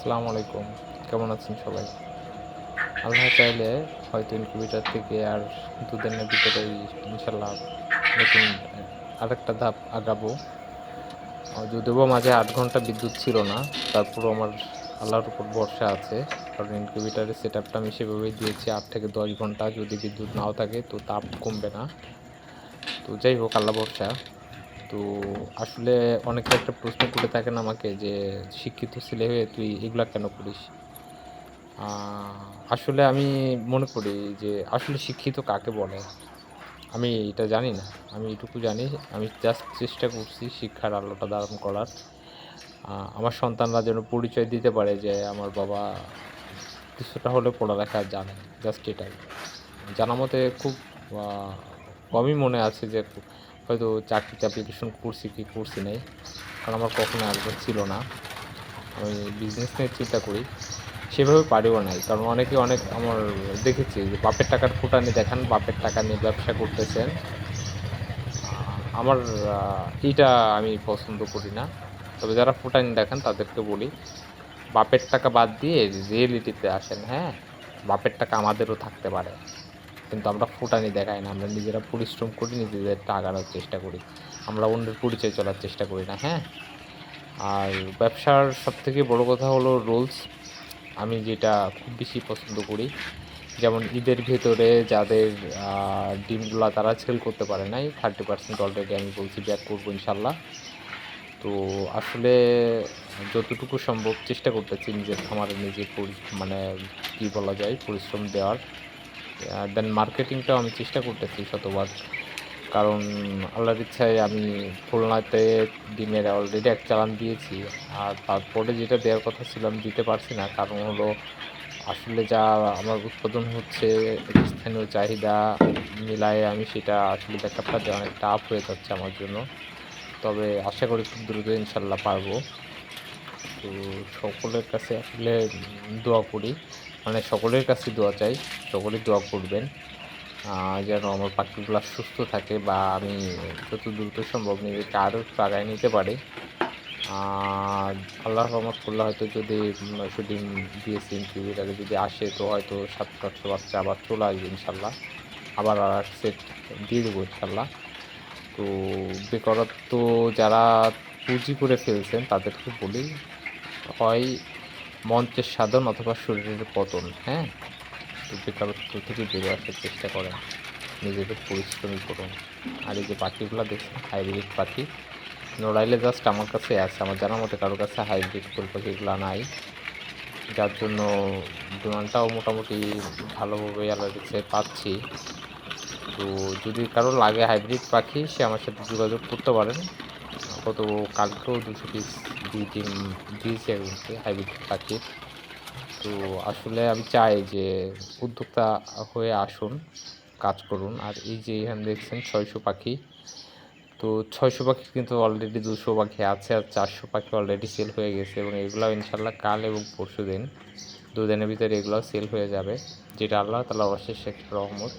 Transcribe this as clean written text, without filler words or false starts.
আসসালামু আলাইকুম। কেমন আছেন সবাই? আল্লাহ চাইলে হয়তো ইনকিউবেটর থেকে আর ২ দিনের ভিতরেই ইনশাল্লাহ নতুন আরেকটা ধাপ আগাবো। যদিওবা মাঝে ৮ ঘন্টা বিদ্যুৎ ছিল না। তারপরেও আমার আল্লাহর উপর ভরসা আছে। কারণ ইনকিউবেটরের সেটআপটা আমি সেভাবেই দিয়েছি ৮ থেকে ১০ ঘন্টা যদি বিদ্যুৎ নাও থাকে তো তাপ কমবে না। তো যাই হোক আল্লাহ ভরসা। তো আসলে অনেকে একটা প্রশ্ন করে থাকেন আমাকে যে, "শিক্ষিত ছেলে হয়ে তুই এগুলা কেন করিস?" আ আসলে আমি মনে করি যে আসলে শিক্ষিত কাকে বলে? আমি এটা জানি না। আমি এটুকু জানি আমি জাস্ট চেষ্টা করছি শিক্ষার আলোটা ধারণ করার। আমার সন্তানরা যেন পরিচয় দিতে পারে যে আমার বাবা কিছুটা হলেও পড়ালেখা জানে। জাস্ট এটাই। জানা মতে খুব আ কমই মনে আছে যে হয়তো চাকরিতে অ্যাপ্লিকেশন করছি কি করছি নাই। কারণ আমার কখনো আগ্রহ ছিল না। আমি বিজনেস নিয়ে চিন্তা করি। সেভাবে পারিও নাই। কারণ অনেকে অনেক আমার দেখেছি যে বাপের টাকার ফুটানি দেখান, বাপের টাকা নিয়ে ব্যবসা করতেছেন। আ আমার আ এইটা আমি পছন্দ করি না। তবে যারা ফুটানি দেখান তাদেরকে বলি, বাপের টাকা বাদ দিয়ে রিয়েলিটিতে আসেন, হ্যাঁ? বাপের টাকা আমাদেরও থাকতে পারে। কিন্তু আমরা ফুটানি দেখাই না। আমরা নিজেরা পরিশ্রম করি, নিজেদেরটা আগানোর চেষ্টা করি। আমরা অন্যের পরিচয় চলার চেষ্টা করি না, হ্যাঁ? আর ব্যবসার সবথেকে বড় কথা হলো রুলস। আমি যেটা খুব বেশি পছন্দ করি। যেমন ঈদের ভেতরে যাদের আ ডিমগুলা তারা সেল করতে পারে নাই, 30% অলরেডি আমি বলছি ব্যাক করব ইনশাল্লাহ। তো আসলে যতটুকু সম্ভব চেষ্টা করতেছি নিজের খামারে নিজে মানে কি বলা যায় পরিশ্রম দেওয়ার। দেন মার্কেটিংটাও আমি চেষ্টা করতেছি শতভাগ। কারণ আল্লাহর ইচ্ছায় আমি খুলনাতে ডিমের অলরেডি এক চালান দিয়েছি। আর তারপরে যেটা দেওয়ার কথা ছিল আমি দিতে পারছি না। কারণ হলো আসলে যা আমার উৎপাদন হচ্ছে স্থানীয় চাহিদা মিলায়ে আমি সেটা আসলে ব্যাকআপটা দেওয়া অনেক টাফ হয়ে যাচ্ছে আমার জন্য। তবে আশা করি খুব দ্রুত ইনশাল্লাহ পারবো। তো সকলের কাছে আসলে দোয়া করি। মানে সকলের কাছে দোয়া চাই। সকলেই দোয়া করবেন। যেন আমার পাখিগুলা সুস্থ থাকে বা আমি যত দ্রুত সম্ভব নিজেকে আরো একটু আগায় নিতে পারি। আর আল্লাহর রহমত করলে হয়তো যদি ৯০০ ডিম দিয়েছি ইনকিউবেটরে যদি আসে তো হয়তো ৭০০-৮০০ বাচ্চা আবার চলে আসবে ইনশাল্লাহ। আবার আরেক সেট দিয়ে দেবো ইনশাল্লাহ। তো বেকারত্ব যারা পুঁজি করে ফেলছেন তাদেরকে বলি, হয় মঞ্চের সাধন অথবা শরীরের পতন, হ্যাঁ? তো বেকারত্ব থেকে বেরিয়ে আসার চেষ্টা করেন। নিজেদের পরিশ্রমী করুন। আর এই যে পাখিগুলা দেখছেন হাইব্রিড পাখি, নড়াইলে জাস্ট আমার কাছে আছে। আমার জানার মতে কারো কাছে হাইব্রিড কোয়েল পাখিগুলা নাই। যার জন্য ডিমান্ডটাও মোটামুটি ভালোভাবেই আল্লাহর ইচ্ছায় পাচ্ছি। তো যদি কারো লাগে হাইব্রিড পাখি সে আমার সাথে যোগাযোগ করতে পারেন। কালকেও ২০০ পিস ডিম দিয়েছি একজনকে হাইব্রিড পাখির। তো আসলে আমি চাই যে উদ্যোক্তা হয়ে আসুন, কাজ করুন। আর এই যে এখানে দেখছেন ৬০০ পাখি। তো ৬০০ পাখি কিন্তু অলরেডি ২০০ পাখি আছে আর ৪০০ পাখি অলরেডি সেল হয়ে গেছে এবং এগুলাও ইনশাআল্লাহ কাল এবং পরশুদিন ২ দিনের ভিতরে এগুলাও সেল হয়ে যাবে। যেটা আল্লাহ তাআলার অশেষ একটা রহমত।